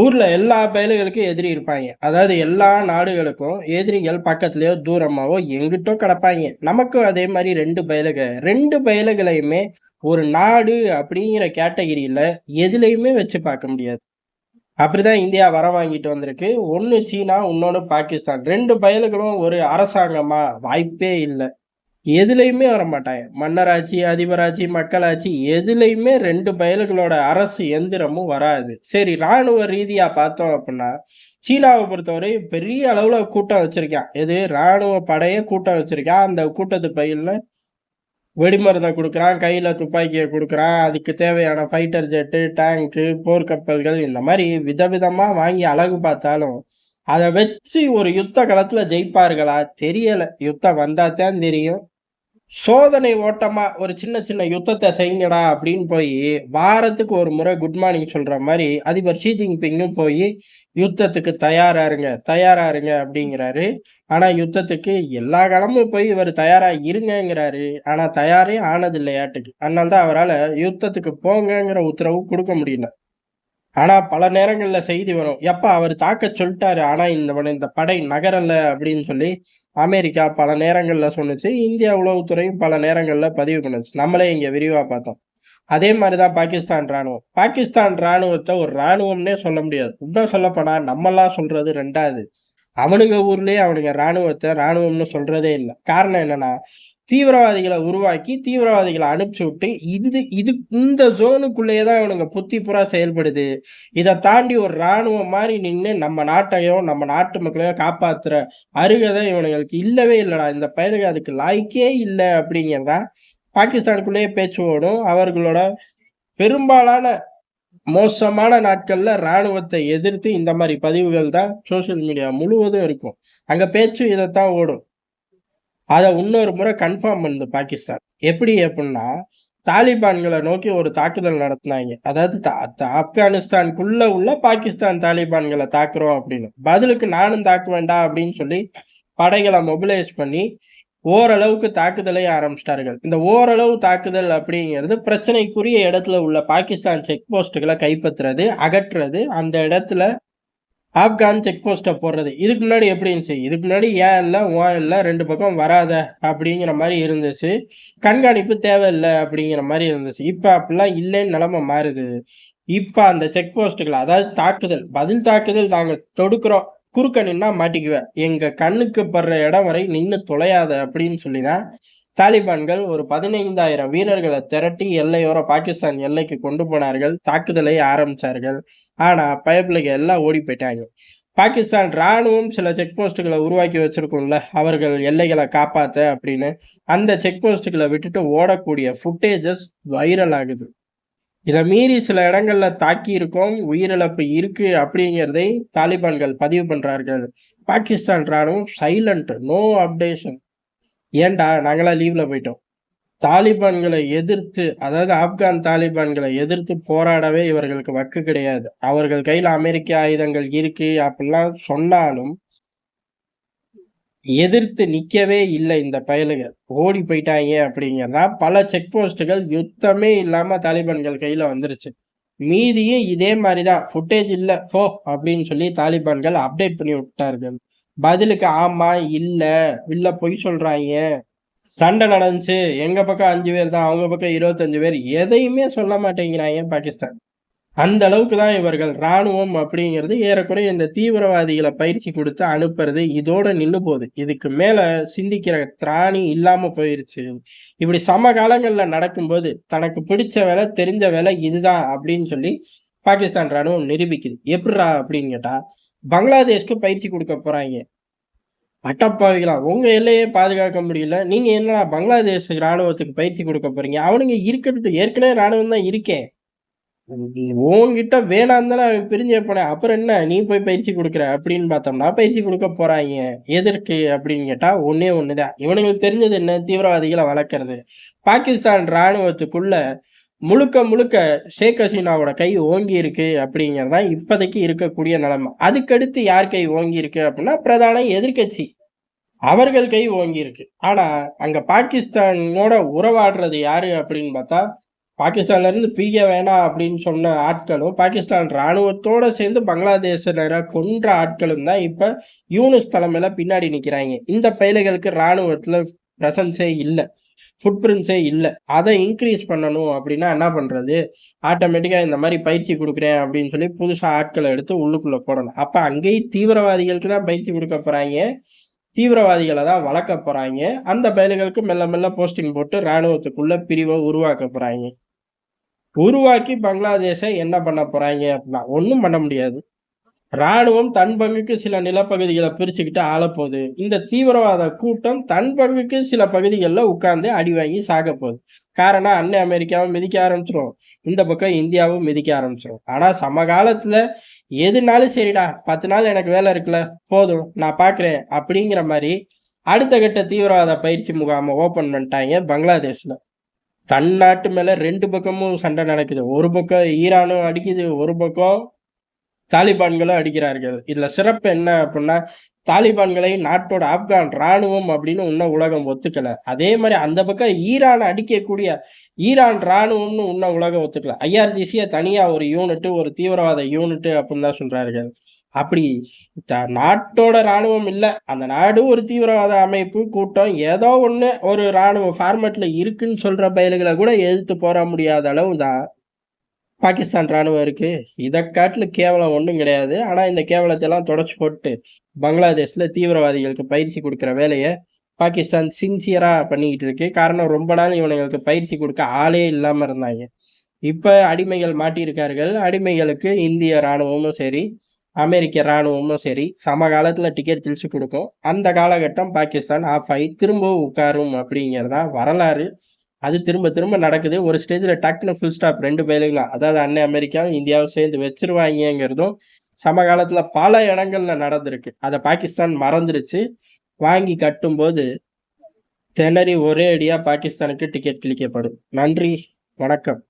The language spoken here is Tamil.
ஊர்ல எல்லா பயலுகளுக்கும் எதிரி இருப்பாங்க. அதாவது எல்லா நாடுகளுக்கும் எதிரிகள் பக்கத்துலயோ, தூரமாவோ எங்கிட்டோ கிடப்பாய்ங்க. நமக்கும் அதே மாரி 2 பயலுக. 2 பயலுகளையுமே ஒரு நாடு அப்படிங்கிற கேட்டகிரில எதுலயுமே வச்சு பார்க்க முடியாது. அப்படிதான் இந்தியா வரம் வாங்கிட்டு வந்திருக்கு. ஒண்ணு சீனா, இன்னொன்னு பாகிஸ்தான். 2 பயலுகளும் ஒரு அரசாங்கமா? வாய்ப்பே இல்ல. எதுலயுமே வரமாட்டாங்க. மன்னராட்சி, அதிபராட்சி, மக்களாட்சி எதுலயுமே 2 பயலுகளோட அரசு எந்திரமும் வராது. சரி, ராணுவ ரீதியா பார்த்தோம் அப்புட்ன்னா, சீனாவ பொறுத்தவரை பெரிய அளவுல கூட்டம் வச்சிருக்கான். எது? ராணுவ படையே கூட்டம் வச்சிருக்கான். அந்த கூட்டத்து பையில வெடிமருந்த குடுக்குறான், கையில துப்பாக்கிய குடுக்குறான். அதுக்கு தேவையான ஃபைட்டர் ஜெட்டு, டேங்க்கு, போர்க்கப்பல்கள் இந்த மாரி விதவிதமா வாங்கி அழகு பார்த்தாலும், அத வச்சு ஒரு யுத்த களத்துல ஜெயிப்பார்களா? தெரியல. யுத்தம் வந்தா தான் தெரியும். சோதனை ஓட்டமா ஒரு சின்ன சின்ன யுத்தத்த செய்யுங்கடா அப்படின்னு போயி, வாரத்துக்கு ஒரு முறை குட் மார்னிங் சொல்ற மாரி, அதிபர் ஷி ஜின்பிங்கும் போயி, யுத்தத்துக்கு தயாரா இருங்க, தயாரா இருங்க அப்படிங்கிறாரு. ஆனா யுத்தத்துக்கு எல்லா காலமும் போய் இவரு தயாரா இருங்கங்கிறாரு. ஆனா தயாரே ஆனதில்லையாட்டுக்கு. அதனால தான் அவரால யுத்தத்துக்கு போங்கங்கிற உத்தரவு குடுக்க முடியல. ஆனா பல நேரங்கள்ல செய்தி வரும். எப்பா அவரு தாக்கச் சொல்ட்டாரு. ஆனா இந்த படை நகரல அப்படின்னு சொல்லி அமெரிக்கா பல நேரங்கள்ல சொன்னுச்சு. இந்தியா உளவுத்துறையும் பல நேரங்கள்ல பதிவு பண்ணுச்சு. நம்மளே இங்க விரிவா பார்த்தோம். அதே மாரி தான் பாகிஸ்தான் ராணுவம். பாகிஸ்தான் ராணுவத்த ஒரு ராணுவம்னே சொல்ல முடியாது. இன்னும் சொல்லப்போனா நம்மல்லாம் சொல்றது 2வது. அவனுங்க ஊர்லயே அவனுங்க ராணுவத்த ராணுவம்னு சொல்றதே இல்ல. காரணம் என்னன்னா, தீவிரவாதிகள உருவாக்கி, தீவிரவாதிகள அனுப்பிச்சு விட்டு, இந்த ஜோனுக்குள்ளேயே தான் இவனுங்க புத்தி பூரா செயல்படுது. இத தாண்டி ஒரு ராணுவம் மாரி நின்னு நம்ம நாட்டையோ, நம்ம நாட்டு மக்களையோ காப்பாத்துற அருகதை இவனுங்களுக்கு இல்லவே இல்லடா. இந்த பயலுக அதுக்கு லாயக்கே இல்ல அப்படிங்கிறது தான் பாகிஸ்தானுக்குள்ளேயே பேச்சு ஓடும். அவர்களோட பெரும்பாலான மோசமான நாட்கள்ல ராணுவத்தை எதிர்த்து இந்த மாரி பதிவுகள் தான் சோசியல் மீடியா முழுவதும் இருக்கும். அங்க பேச்சும் இதத்தான் ஓடும். அத இன்னொரு முறை கன்ஃபார்ம் பண்ணுது பாகிஸ்தான். எப்படி அப்புட்ன்னா, தாலிபான்கள நோக்கி ஒரு தாக்குதல் நடத்துனாய்ங்க. அதாவது த த ஆப்கானிஸ்தானுக்குள்ள உள்ள பாகிஸ்தான் தாலிபான்கள தாக்குறோம் அப்படின்னு. பதிலுக்கு நானும் தாக்குவேன்டா அப்படின்னு சொல்லி படைகள மொபிலைஸ் பண்ணி, ஓரளவுக்கு தாக்குதலை ஆரம்பிச்சுட்டார்கள். இந்த ஓரளவு தாக்குதல் அப்படிங்கிறது பிரச்சனைக்குரிய இடத்துல உள்ள பாகிஸ்தான் செக் போஸ்ட்கள கைப்பற்றுறது, அகற்றுறது, அந்த இடத்துல ஆப்கான் செக் போஸ்ட்ட போடுறது. இதுக்கு முன்னாடி எப்படி இருந்துச்சு? இதுக்கு முன்னாடி ஏன் இல்ல, உன் இல்ல 2 பக்கம் வராத அப்படிங்கிற மாரி இருந்துச்சு. கண்காணிப்பு தேவையில்ல அப்படிங்கிற மாரி இருந்துச்சு. இப்ப அப்படிலாம் இல்லைன்னு நிலைமை மாறுது. இப்ப அந்த செக் போஸ்ட்கள அதாவது தாக்குதல், பதில் தாக்குதல் நாங்க தொடுக்கிறோம். குறுக்க நின்னா மாட்டிக்குவ. எங்க கண்ணுக்கு படுற இடம் வரை நின்னு தொலையாத அப்படின்னு சொல்லி தான் தாலிபான்கள் ஒரு 15,000 வீரர்கள திரட்டி எல்லையோர பாகிஸ்தான் எல்லைக்கு கொண்டு போனார்கள். தாக்குதலை ஆரம்பிச்சார்கள். ஆனா பயப்புள்ளைக எல்லாம் ஓடி போயிட்டாங்க. பாகிஸ்தான் ராணுவம் சில செக் போஸ்ட்கள உருவாக்கி வச்சிருக்கும்ல, அவர்கள் எல்லைகள காப்பாத்த அப்படின்னு. அந்த செக் போஸ்ட்கள விட்டுட்டு ஓடக்கூடிய ஃபுட்டேஜஸ் வைரல் ஆகுது. இத மீறி சில இடங்கள்ல தாக்கியிருக்கோம், உயிரிழப்பு இருக்கு அப்படிங்கிறதை தாலிபான்கள் பதிவு பண்றார்கள். பாகிஸ்தான் ராணுவம் சைலன்ட். No updation. ஏன்டா நாங்கலாம் லீவ்ல போயிட்டோம். தாலிபான்களை எதிர்த்து அதாவது ஆப்கான் தாலிபான்களை எதிர்த்து போராடவே இவர்களுக்கு வக்கு கிடையாது. அவர்கள் கையில அமெரிக்க ஆயுதங்கள் இருக்கு அப்படிலாம் சொன்னாலும், எதிர்த்து நிக்கவே இல்ல இந்த பயலுக. ஓடி போயிட்டாய்ங்க அப்படிங்கிறதான் பல செக் போஸ்ட்டுகள் யுத்தமே இல்லாம தாலிபான்கள் கையில வந்துருச்சு. மீதியும் இதே மாரி தான். ஃபுட்டேஜ் இல்ல போ அப்படின்னு சொல்லி தாலிபான்கள் அப்டேட் பண்ணி விட்டார்கள். பதிலுக்கு ஆமா, இல்ல, இல்ல பொய் சொல்றாய்ங்க. சண்டை நடந்துச்சு. எங்க பக்கம் 5 பேர் தான். அவங்க பக்கம் 25 பேர். எதையுமே சொல்ல மாட்டேங்கிறாய்ங்க பாகிஸ்தான். அந்த அளவுக்கு தான் இவர்கள் ராணுவம் அப்படிங்கிறது ஏறக்குறைய இந்த தீவிரவாதிகள பயிற்சி குடுத்து அனுப்புறது இதோட நின்னு போது. இதுக்கு மேல சிந்திக்கிற திராணி இல்லாம போயிருச்சு. இப்படி சமகாலங்கள்ல நடக்கும்போது, தனக்கு பிடிச்ச வேலை, தெரிஞ்ச வேலை இதுதான் அப்படின்னு சொல்லி பாகிஸ்தான் ராணுவம் நிரூபிக்குது. எப்புட்றா அப்படின்னு கேட்டா, பங்களாதேஷ்க்கு பயிற்சி குடுக்க போறாய்ங்க. அடப்பாவிகளா! உங்க எல்லையே பாதுகாக்க முடியல. நீங்க என்னடா பங்களாதேஷ் ராணுவத்துக்கு பயிற்சி குடுக்க போறீங்க? அவனுங்க இருக்கட்டும் ஏற்கனவே ராணுவம் தான் இருக்கே. உன்கிட்ட வேணான்னு தானே அவன் பிரிஞ்சே போனான். அப்புறம் என்ன நீ போய் பயிற்சி குடுக்குற? அப்படின்னு பார்த்தோம்னா, பயிற்சி குடுக்க போறாய்ங்க. எதற்கு அப்படின்னு கேட்டா, ஒண்ணே ஒண்ணு தான். இவனுங்களுக்கு தெரிஞ்சது என்ன? தீவிரவாதிகள வளர்க்கறது. பாகிஸ்தான் ராணுவத்துக்குள்ள முழுக்க முழுக்க ஷேக் ஹசீனாவோட கை ஓங்கி இருக்கு அப்படிங்கிறது தான் இப்போதைக்கு இருக்கக்கூடிய நிலைமை. அதுக்கடுத்து யார் கை ஓங்கி இருக்கு அப்படின்னா, பிரதான எதிர்க்கட்சி. அவர்கள் கை ஓங்கியிருக்கு. ஆனா, அங்க பாகிஸ்தானோட உறவாடுறது யாரு அப்படின்னு பார்த்தா, பாகிஸ்தான்ல இருந்து பிரிய வேணாம் அப்படின்னு சொன்ன ஆட்களும், பாகிஸ்தான் ராணுவத்தோட சேர்ந்து பங்களாதேஷினரை கொன்ற ஆட்களும் தான் இப்ப யூனுஸ் தலைமையில பின்னாடி நிக்கிறாங்க. இந்த பயலுகளுக்கு ராணுவத்துல பிரசன்ஸே இல்ல. ஃபுட் பிரிண்ட்ஸே இல்ல. அதை இன்க்ரீஸ் பண்ணணும் அப்படின்னா என்ன பண்றது? ஆட்டோமேட்டிக்கா இந்த மாதிரி பயிற்சி குடுக்குறேன் அப்படின்னு சொல்லி புதுசா ஆட்கள எடுத்து உள்ளுக்குள்ள போடணும். அப்ப அங்கேயும் தீவிரவாதிகளுக்கு தான் பயிற்சி குடுக்க போறாங்க. தீவிரவாதிகள தான் வளர்க்க போறாங்க. அந்த பயலுகளுக்கு மெல்ல மெல்ல போஸ்டிங் போட்டு ராணுவத்துக்குள்ள பிரிவ உருவாக்க போறாங்க. உருவாக்கி பங்களாதேஷை என்ன பண்ண போறாங்க அப்படின்னா, ஒண்ணும் பண்ண முடியாது. ராணுவம் தன் பங்குக்கு சில நிலப்பகுதிகளை பிரிச்சுக்கிட்டு ஆளப்போகுது. இந்த தீவிரவாத கூட்டம் தன் பங்குக்கு சில பகுதிகளில் உட்கார்ந்து அடி வாங்கி சாக போகுது. காரணம் அன்னை அமெரிக்காவும் மிதிக்க ஆரம்பிச்சிரும். இந்த பக்கம் இந்தியாவும் மிதிக்க ஆரம்பிச்சிரும். ஆனா சமகாலத்துல எதுனாலும் சரிடா 10 நாள் எனக்கு வேலை இருக்குல்ல போதும் நான் பாக்குறேன் அப்படிங்கிற மாதிரி அடுத்த கட்ட தீவிரவாத பயிற்சி முகாமை ஓபன் பண்ணிட்டாங்க பங்களாதேஷ்ல. தன் நாட்டு மேல 2 பக்கமும் சண்டை நடக்குது. ஒரு பக்கம் ஈரானும் அடிக்குது, ஒரு பக்கம் தாலிபான்களும் அடிக்கிறார்கள். இதுல சிறப்பு என்ன அப்படின்னா, தாலிபான்களை நாட்டோட ஆப்கான் ராணுவம் அப்படின்னு இன்னும் உலகம் ஒத்துக்கல. அதே மாதிரி அந்த பக்கம் ஈரான் அடிக்கக்கூடிய ஈரான் ராணுவம்னு இன்னும் உலகம் ஒத்துக்கல. ஐஆர்ஜிசிய தனியா ஒரு யூனிட், ஒரு தீவிரவாத யூனிட் அப்படின்னு தான் சொல்றார்கள். அப்படி நாட்டோட ராணுவம் இல்ல, அந்த நாடு ஒரு தீவிரவாத அமைப்பு கூட்டம் ஏதோ ஒண்ணு ஒரு ராணுவ ஃபார்மேட்ல இருக்குன்னு சொல்ற பயலுகளை கூட எதிர்த்து போற முடியாத அளவு தான் பாகிஸ்தான் ராணுவம் இருக்கு. இதை காட்டுல கேவலம் ஒன்றும் கிடையாது. ஆனா இந்த கேவலத்தை எல்லாம் தொடச்சு போட்டு பங்களாதேஷ்ல தீவிரவாதிகளுக்கு பயிற்சி கொடுக்குற வேலையை பாகிஸ்தான் சின்சியரா பண்ணிக்கிட்டு இருக்கு. காரணம் ரொம்ப நாள் இவனுங்களுக்கு பயிற்சி கொடுக்க ஆளே இல்லாம இருந்தாங்க. இப்ப அடிமைகள் மாட்டியிருக்கார்கள். அடிமைகளுக்கு இந்திய ராணுவமும் சரி, அமெரிக்க ராணுவமும் சரி சமகாலத்துல டிக்கெட் கிழிச்சு கொடுக்கும். அந்த காலகட்டம் பாகிஸ்தான் ஆஃப் ஆகி திரும்பவும் உட்காரும் அப்படிங்கிறதா வரலாறு. அது திரும்ப திரும்ப நடக்குது. ஒரு ஸ்டேஜ்ல டக்குனு ஃபுல் ஸ்டாப் 2 பயலுகளும் அதாவது அன்னை அமெரிக்காவும் இந்தியாவும் சேர்ந்து வச்சிருவாங்கங்கிறதும் சமகாலத்துல பல இடங்கள்ல நடந்திருக்கு. அதை பாகிஸ்தான் மறந்துருச்சு. வாங்கி கட்டும்போது திணறி ஒரே அடியா பாகிஸ்தானுக்கு டிக்கெட் கிழிக்கப்படும். நன்றி, வணக்கம்.